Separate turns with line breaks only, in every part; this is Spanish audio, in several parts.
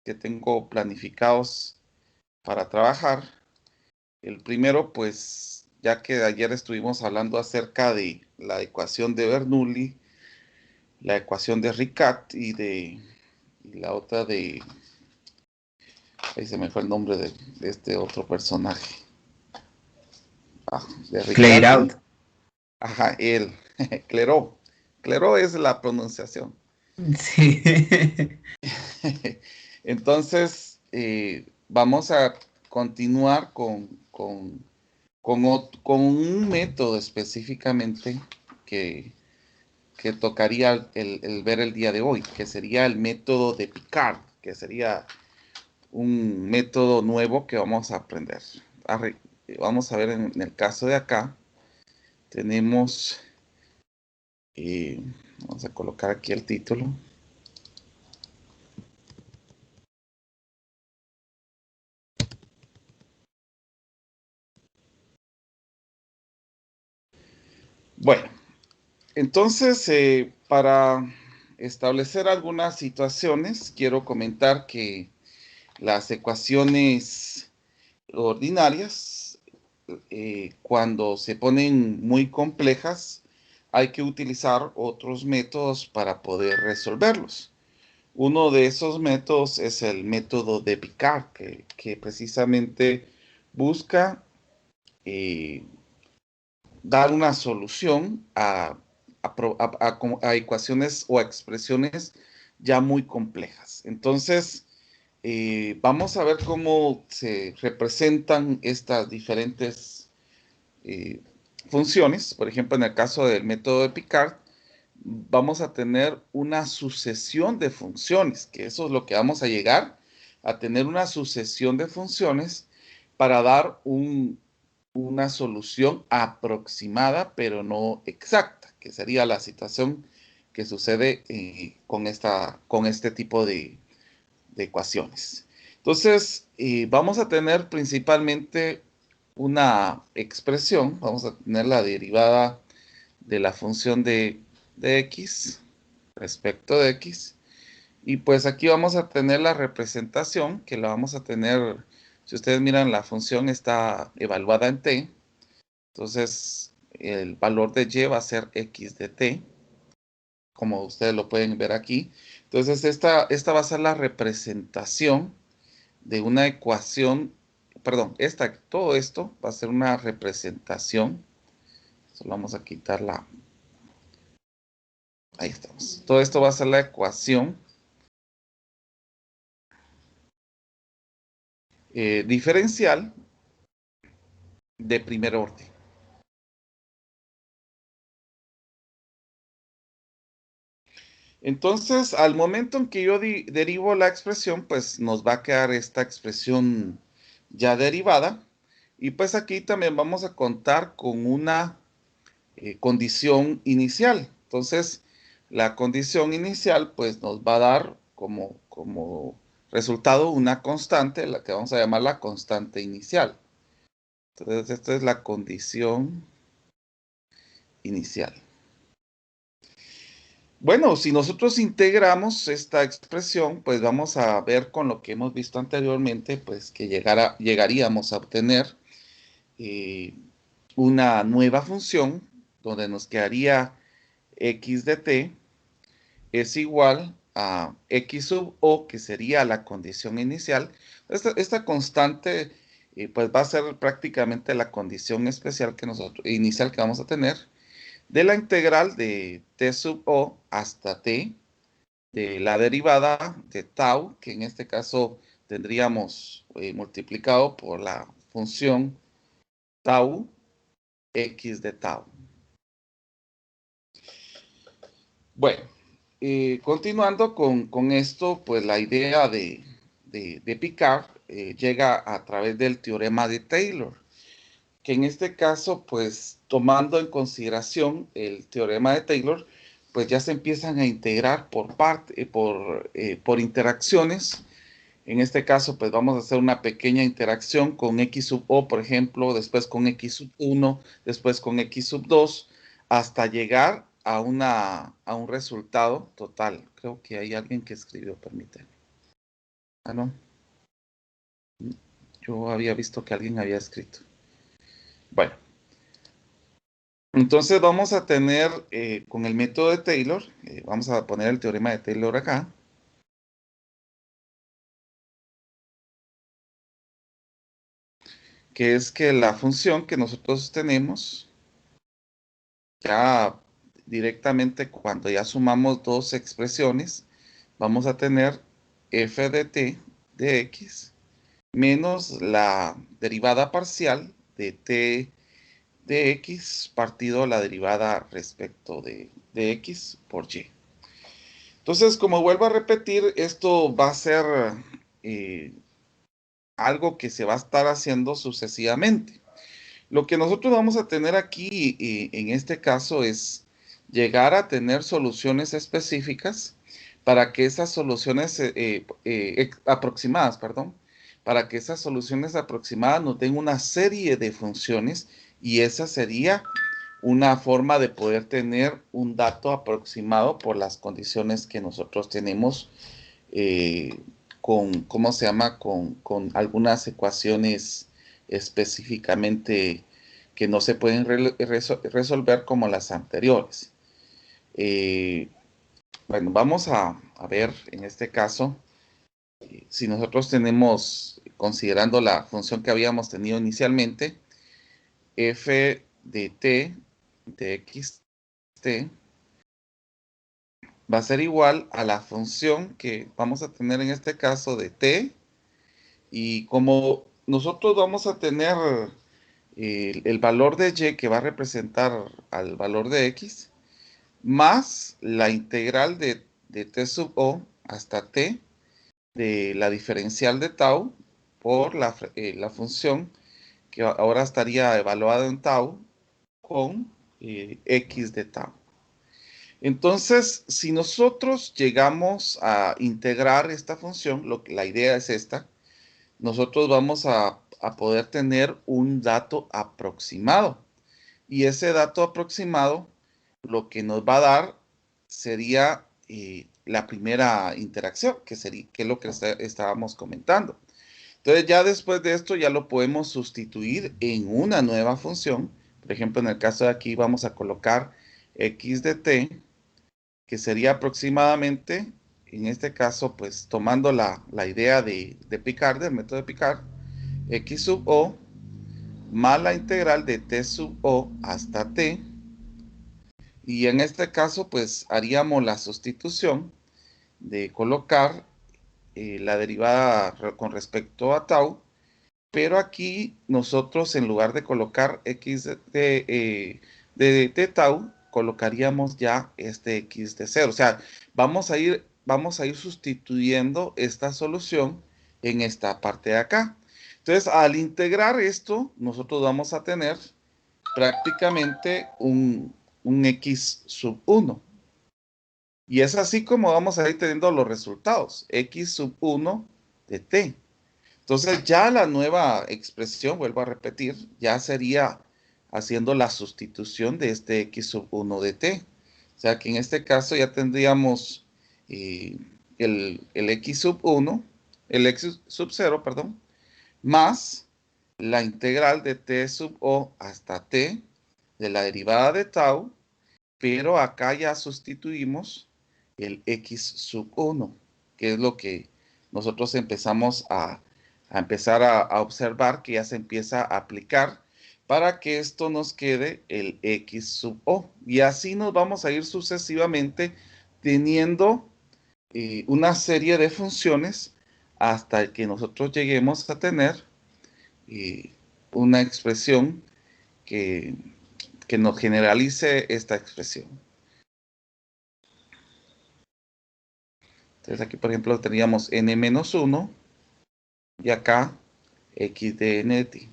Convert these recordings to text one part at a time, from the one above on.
que tengo planificados para trabajar. El primero, pues, ya que ayer estuvimos hablando acerca de la ecuación de Bernoulli, la ecuación de Ricat y la otra de, ahí se me fue el nombre de este otro personaje, de
Clear
Ricat
out.
ajá, él, Clairaut. Clairaut es la pronunciación.
Sí.
Entonces, vamos a continuar con un método específicamente que, que tocaría el ver el día de hoy, que sería el método de Picard, que sería un método nuevo que vamos a aprender. Vamos a ver en el caso de acá, tenemos, eh, vamos a colocar aquí el título. Bueno, entonces, para establecer algunas situaciones, quiero comentar que las ecuaciones ordinarias, cuando se ponen muy complejas, hay que utilizar otros métodos para poder resolverlos. Uno de esos métodos es el método de Picard, que precisamente busca eh, dar una solución a ecuaciones o a expresiones ya muy complejas. Entonces, vamos a ver cómo se representan estas diferentes eh, funciones. Por ejemplo, en el caso del método de Picard, vamos a tener una sucesión de funciones, que eso es lo que vamos a llegar a tener una sucesión de funciones para dar una solución aproximada, pero no exacta, que sería la situación que sucede con este tipo de ecuaciones. Entonces, vamos a tener principalmente una expresión, vamos a tener la derivada de la función de x respecto de x, y pues aquí vamos a tener la representación, que la vamos a tener, si ustedes miran, la función está evaluada en t, entonces el valor de y va a ser x de t, como ustedes lo pueden ver aquí. Entonces esta va a ser la representación de una ecuación, perdón, todo esto va a ser una representación, solo vamos a quitar ahí estamos. Todo esto va a ser la ecuación diferencial de primer orden. Entonces, al momento en que yo derivo la expresión, pues nos va a quedar esta expresión ya derivada. Y pues aquí también vamos a contar con una condición inicial. Entonces, la condición inicial pues nos va a dar como resultado una constante, la que vamos a llamar la constante inicial. Entonces, esta es la condición inicial. Bueno, si nosotros integramos esta expresión, pues vamos a ver con lo que hemos visto anteriormente, pues que llegaríamos a obtener eh, una nueva función donde nos quedaría x de t es igual a x sub o, que sería la condición inicial. Esta constante pues va a ser prácticamente la condición especial inicial que vamos a tener de la integral de t sub o hasta t de la derivada de tau, que en este caso tendríamos multiplicado por la función tau x de tau. Bueno, continuando con esto, pues la idea de Picard llega a través del teorema de Taylor, que en este caso, pues tomando en consideración el teorema de Taylor, pues ya se empiezan a integrar por interacciones. En este caso, pues vamos a hacer una pequeña interacción con x sub o, por ejemplo, después con x sub 1, después con x sub 2, hasta llegar a un resultado total. Creo que hay alguien que escribió, permítanme. Ah, no. Yo había visto que alguien había escrito. Bueno, entonces vamos a tener con el método de Taylor, vamos a poner el teorema de Taylor acá, que es que la función que nosotros tenemos, ya directamente cuando ya sumamos dos expresiones, vamos a tener f de t de x menos la derivada parcial de t de x partido la derivada respecto de x por y. Entonces, como vuelvo a repetir, esto va a ser eh, algo que se va a estar haciendo sucesivamente. Lo que nosotros vamos a tener aquí en este caso es llegar a tener soluciones específicas para que esas soluciones aproximadas, perdón, para que esas soluciones aproximadas nos den una serie de funciones y esa sería una forma de poder tener un dato aproximado por las condiciones que nosotros tenemos con, ¿cómo se llama? Con algunas ecuaciones específicamente que no se pueden resolver como las anteriores. Eh, bueno, vamos a ver en este caso, si nosotros tenemos, considerando la función que habíamos tenido inicialmente, f de t de x t va a ser igual a la función que vamos a tener en este caso de t, y como nosotros vamos a tener el valor de y que va a representar al valor de x, más la integral de t sub o hasta t de la diferencial de tau por la función que ahora estaría evaluada en tau con x de tau. Entonces, si nosotros llegamos a integrar esta función, la idea es esta, nosotros vamos a poder tener un dato aproximado. Y ese dato aproximado lo que nos va a dar sería la primera interacción, que es lo que estábamos comentando. Entonces ya después de esto ya lo podemos sustituir en una nueva función. Por ejemplo, en el caso de aquí vamos a colocar x de t, que sería aproximadamente, en este caso, pues tomando la idea de Picard, del método de Picard, x sub o más la integral de t sub o hasta t. Y en este caso, pues haríamos la sustitución de colocar la derivada con respecto a tau, pero aquí nosotros en lugar de colocar x de tau, colocaríamos ya este x de 0. O sea, vamos a ir sustituyendo esta solución en esta parte de acá. Entonces, al integrar esto, nosotros vamos a tener prácticamente un x sub 1. Y es así como vamos a ir teniendo los resultados, x sub 1 de t. Entonces ya la nueva expresión, vuelvo a repetir, ya sería haciendo la sustitución de este x sub 1 de t. O sea que en este caso ya tendríamos eh, el x sub 1, el x sub 0, perdón, más la integral de t sub o hasta t de la derivada de tau, pero acá ya sustituimos el x sub 1, que es lo que nosotros empezamos a empezar a observar que ya se empieza a aplicar para que esto nos quede el x sub o. Y así nos vamos a ir sucesivamente teniendo una serie de funciones hasta que nosotros lleguemos a tener una expresión que, que nos generalice esta expresión. Entonces aquí, por ejemplo, teníamos n-1 y acá x de n de t.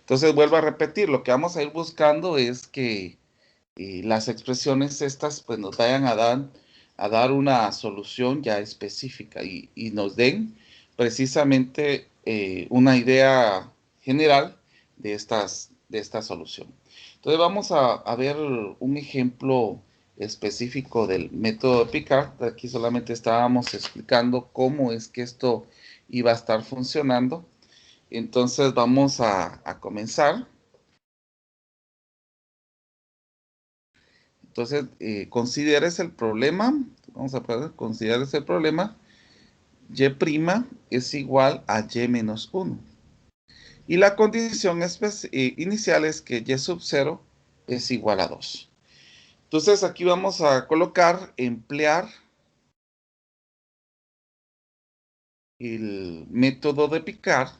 Entonces vuelvo a repetir, lo que vamos a ir buscando es que las expresiones estas pues nos vayan a dar una solución ya específica y nos den precisamente una idea general de esta solución. Entonces vamos a ver un ejemplo específico del método de Picard. Aquí solamente estábamos explicando cómo es que esto iba a estar funcionando. Entonces vamos a comenzar. Entonces, consideres el problema. Vamos a poner, consideres el problema. Y' es igual a y menos 1. Y la condición inicial es que y sub 0 es igual a 2. Entonces aquí vamos a colocar, emplear el método de Picard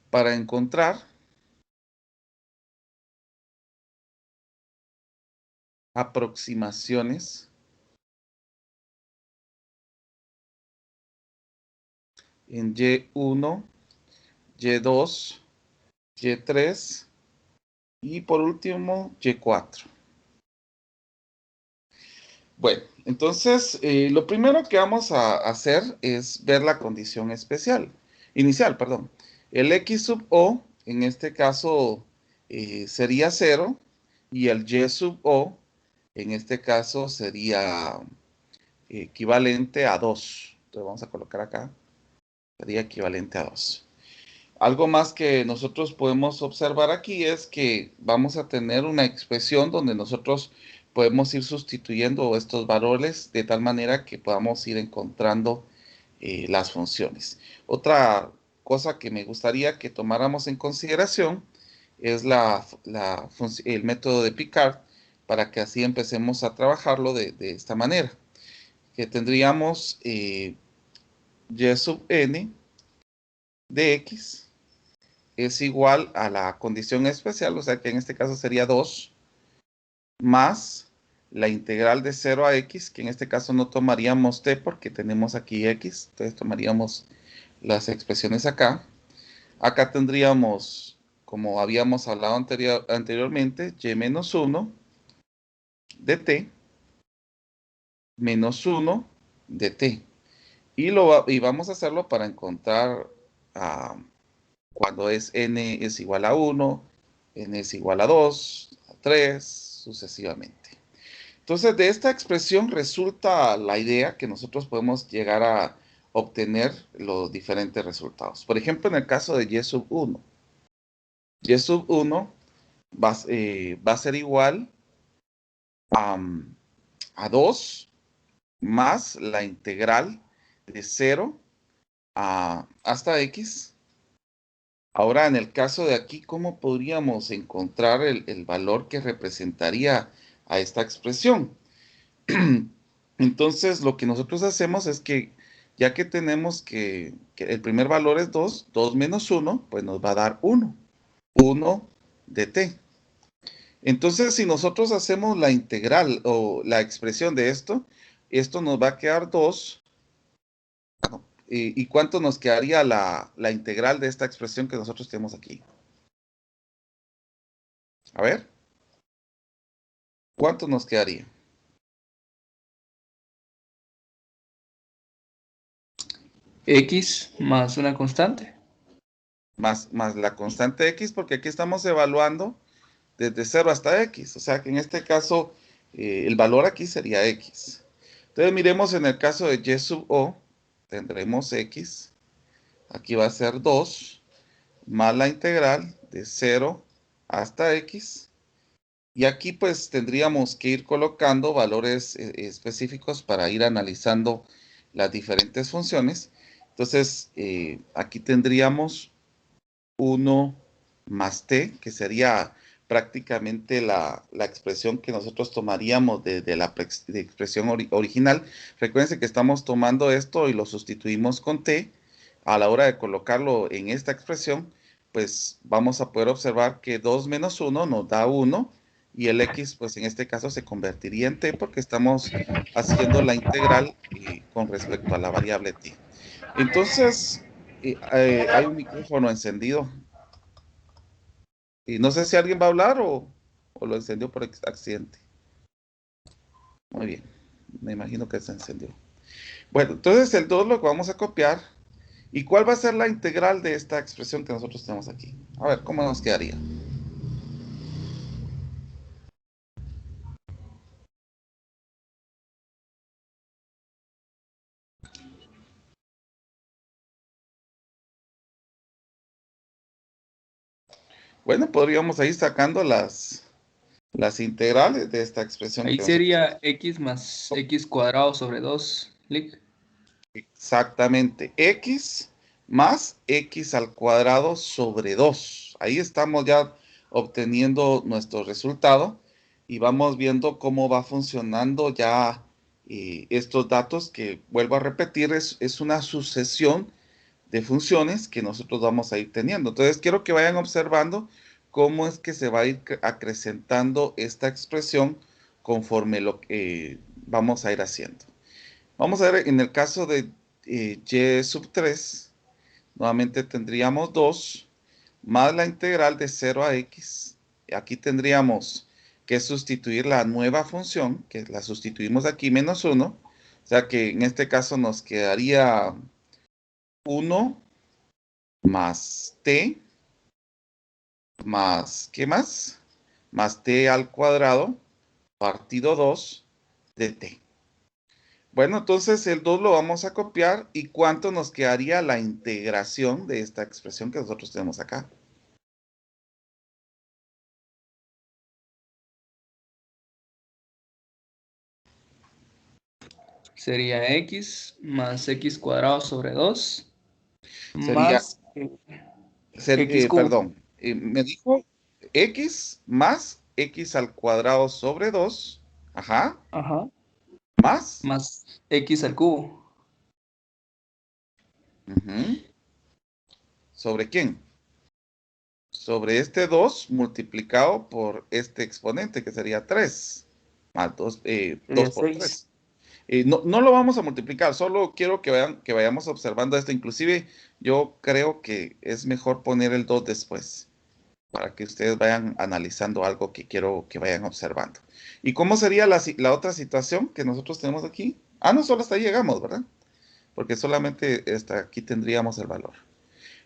para encontrar aproximaciones en Y1, Y2, Y3 y por último Y4. Bueno, entonces lo primero que vamos a hacer es ver la condición inicial, perdón. El X sub O, en este caso, sería 0 y el Y sub O, en este caso, sería equivalente a 2. Entonces vamos a colocar acá, sería equivalente a 2. Algo más que nosotros podemos observar aquí es que vamos a tener una expresión donde nosotros podemos ir sustituyendo estos valores de tal manera que podamos ir encontrando las funciones. Otra cosa que me gustaría que tomáramos en consideración es el método de Picard para que así empecemos a trabajarlo de esta manera. Que tendríamos y sub n de x es igual a la condición especial, o sea que en este caso sería 2, más la integral de 0 a x, que en este caso no tomaríamos t porque tenemos aquí x, entonces tomaríamos las expresiones acá. Acá tendríamos, como habíamos hablado anteriormente, y menos 1 de t menos 1 de t. Y vamos a hacerlo para encontrar cuando es n es igual a 1, n es igual a 2, a 3, sucesivamente. Entonces, de esta expresión resulta la idea que nosotros podemos llegar a obtener los diferentes resultados. Por ejemplo, en el caso de y sub 1. Y sub 1 va a ser igual a 2 más la integral de 0 hasta x. Ahora, en el caso de aquí, ¿cómo podríamos encontrar el valor que representaría a esta expresión? Entonces, lo que nosotros hacemos es que, ya que tenemos que el primer valor es 2, 2 menos 1, pues nos va a dar 1, 1 de t. Entonces, si nosotros hacemos la integral o la expresión de esto nos va a quedar 2. ¿Y cuánto nos quedaría la integral de esta expresión que nosotros tenemos aquí? A ver, ¿cuánto nos quedaría?
X más una constante.
Más la constante x, porque aquí estamos evaluando desde 0 hasta x. O sea que en este caso, el valor aquí sería x. Entonces miremos en el caso de y sub o, tendremos x. Aquí va a ser 2 más la integral de 0 hasta x. Y aquí pues tendríamos que ir colocando valores específicos para ir analizando las diferentes funciones. Entonces, aquí tendríamos 1 más t, que sería prácticamente la expresión que nosotros tomaríamos de la expresión original. Recuérdense que estamos tomando esto y lo sustituimos con t. A la hora de colocarlo en esta expresión, pues vamos a poder observar que 2 menos 1 nos da 1 y el x, pues en este caso se convertiría en t porque estamos haciendo la integral con respecto a la variable t. Entonces, hay un micrófono encendido. Y no sé si alguien va a hablar o lo encendió por accidente. Muy bien, me imagino que se encendió. Bueno, entonces el 2 lo vamos a copiar. ¿Y cuál va a ser la integral de esta expresión que nosotros tenemos aquí? A ver, ¿cómo nos quedaría? Bueno, podríamos ir sacando las integrales de esta expresión
Ahí
que nosotros...
sería x más x cuadrado sobre 2, Lick.
Exactamente, x más x al cuadrado sobre 2. Ahí estamos ya obteniendo nuestro resultado y vamos viendo cómo va funcionando ya estos datos que, vuelvo a repetir, es una sucesión de funciones que nosotros vamos a ir teniendo. Entonces, quiero que vayan observando cómo es que se va a ir acrecentando esta expresión conforme lo que vamos a ir haciendo. Vamos a ver, en el caso de y sub 3, nuevamente tendríamos 2 más la integral de 0 a x. Aquí tendríamos que sustituir la nueva función, que la sustituimos aquí, menos 1. O sea que en este caso nos quedaría 1 más t más, ¿qué más? Más t al cuadrado partido 2 de t. Bueno, entonces el 2 lo vamos a copiar. ¿Y cuánto nos quedaría la integración de esta expresión que nosotros tenemos acá?
Sería x más x cuadrado sobre 2
Sería,
más x cubo.
perdón, me dijo x más x al cuadrado sobre 2, ajá,
Ajá.
más,
Más x al cubo.
ujú, ¿sobre quién? Sobre este 2 multiplicado por este exponente, que sería 3, más 2,
Sería
2 por
6.
3. No lo vamos a multiplicar, solo quiero que vayamos observando esto. Inclusive, yo creo que es mejor poner el 2 después, para que ustedes vayan analizando algo que quiero que vayan observando. ¿Y cómo sería la otra situación que nosotros tenemos aquí? Ah, no, solo hasta ahí llegamos, ¿verdad? Porque solamente hasta aquí tendríamos el valor.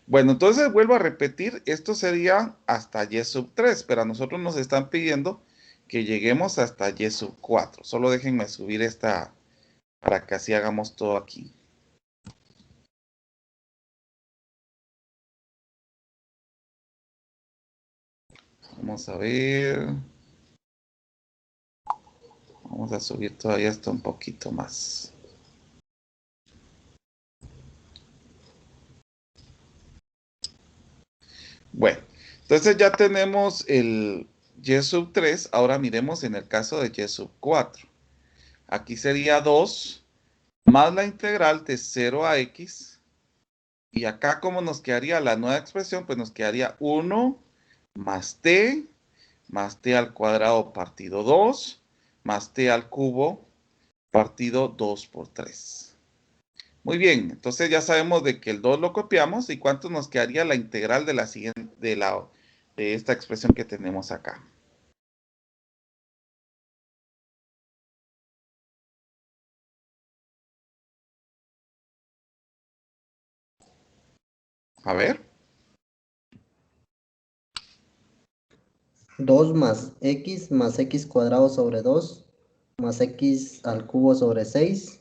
Bueno, entonces vuelvo a repetir, esto sería hasta y sub 3, pero a nosotros nos están pidiendo que lleguemos hasta y sub 4. Solo déjenme subir esta para que así hagamos todo aquí. Vamos a ver. Vamos a subir todavía esto un poquito más. Bueno, entonces ya tenemos el y sub 3. Ahora miremos en el caso de y sub 4. Aquí sería 2 más la integral de 0 a x. Y acá, ¿cómo nos quedaría la nueva expresión? Pues nos quedaría 1 más t al cuadrado partido 2, más t al cubo partido 2 por 3. Muy bien, entonces ya sabemos de que el 2 lo copiamos y cuánto nos quedaría la integral de la siguiente, de esta expresión que tenemos acá. A ver,
2 más x cuadrado sobre 2 más x al cubo sobre 6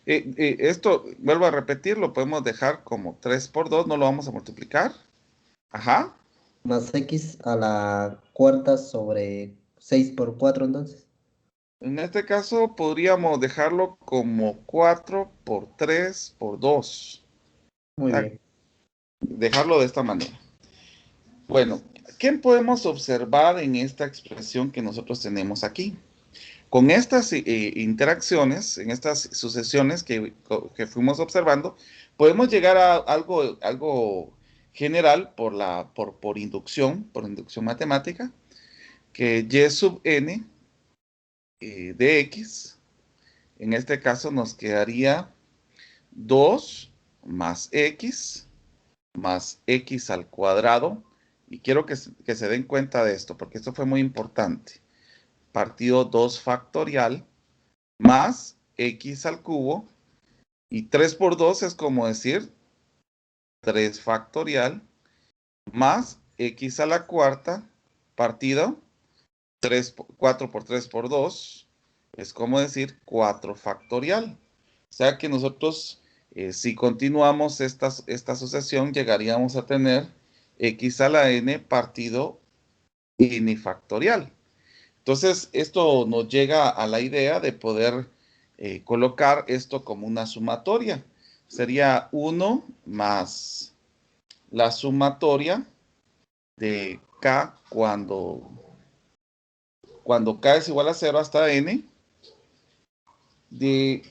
esto, vuelvo a repetir, lo podemos dejar como 3 por 2, no lo vamos a multiplicar. Ajá,
más x a la cuarta sobre 6 por 4 entonces.
en este caso podríamos dejarlo como 4 por 3 por 2. O
Muy
sea,
bien.
dejarlo de esta manera. Bueno, ¿qué podemos observar en esta expresión que nosotros tenemos aquí? Con estas interacciones, en estas sucesiones que fuimos observando, podemos llegar a algo general por inducción matemática, que y sub n de x, en este caso nos quedaría 2 más x al cuadrado. Y quiero que se den cuenta de esto, porque esto fue muy importante. Partido 2 factorial más x al cubo Y 3 por 2 es como decir 3 factorial más x a la cuarta partido 4 por 3 por 2 es como decir 4 factorial. O sea que nosotros, si continuamos esta sucesión, llegaríamos a tener x a la n partido n factorial. Entonces, esto nos llega a la idea de poder colocar esto como una sumatoria. Sería 1 más la sumatoria de k cuando k es igual a 0 hasta n, de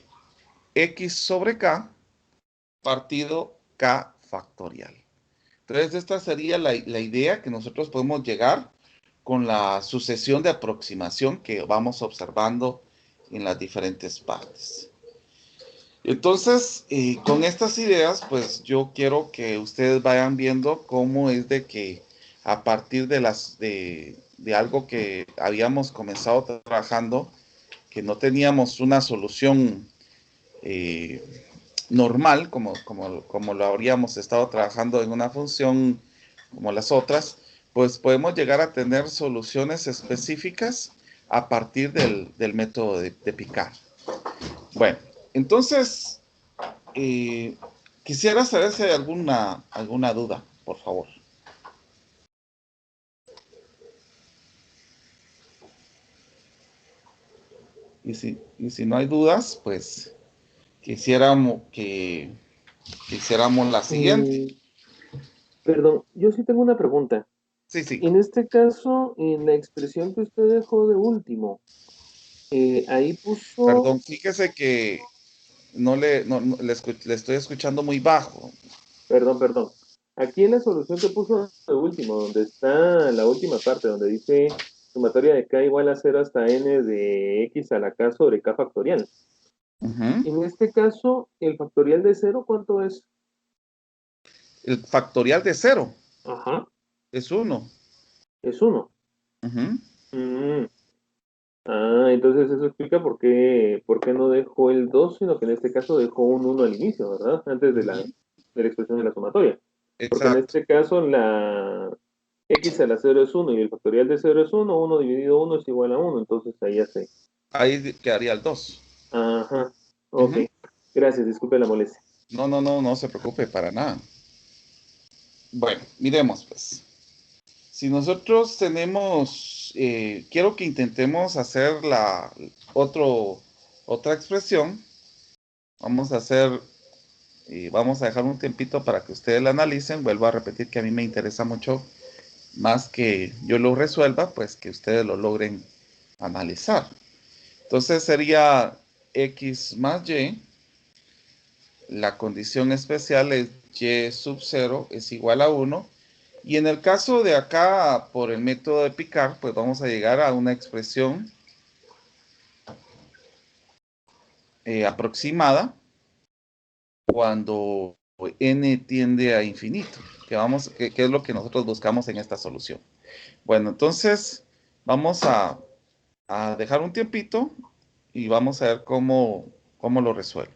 x sobre k partido k factorial. Entonces, esta sería la idea que nosotros podemos llegar con la sucesión de aproximación que vamos observando en las diferentes partes. Entonces, con estas ideas, pues yo quiero que ustedes vayan viendo cómo es de que a partir de algo que habíamos comenzado trabajando, que no teníamos una solución normal, como lo habríamos estado trabajando en una función como las otras, pues podemos llegar a tener soluciones específicas a partir del método de Picard. Bueno, entonces, quisiera saber si hay alguna duda, por favor. Y si no hay dudas, pues quisiéramos la siguiente.
Perdón, yo sí tengo una pregunta.
Sí, sí.
En este caso, en la expresión que usted dejó de último, ahí puso...
Perdón, fíjese que le estoy escuchando muy bajo.
Perdón. Aquí en la solución que puso de último, donde está la última parte, donde dice sumatoria de k igual a 0 hasta n de x a la k sobre k factorial.
Uh-huh.
En este caso, ¿el factorial de 0 cuánto es?
El factorial de 0.
Ajá.
Es 1.
Es 1.
Uh-huh.
Entonces eso explica por qué no dejó el 2, sino que en este caso dejó un 1 al inicio, ¿verdad? Antes de la expresión de la sumatoria.
Exacto.
Porque en este caso la x a la 0 es 1 y el factorial de 0 es 1, 1 dividido 1 es igual a 1, entonces ahí ya sé.
Ahí quedaría el 2.
Ajá, ok.
Uh-huh.
Gracias, disculpe la molestia.
No se preocupe para nada. Bueno, miremos pues. Si nosotros tenemos, quiero que intentemos hacer otra expresión. Vamos a dejar un tiempito para que ustedes la analicen. Vuelvo a repetir que a mí me interesa mucho más que yo lo resuelva, pues que ustedes lo logren analizar. Entonces sería x más y. La condición especial es y sub 0 es igual a 1. Y en el caso de acá, por el método de Picard, pues vamos a llegar a una expresión aproximada cuando n tiende a infinito, que es lo que nosotros buscamos en esta solución. Bueno, entonces vamos a dejar un tiempito y vamos a ver cómo lo resuelve.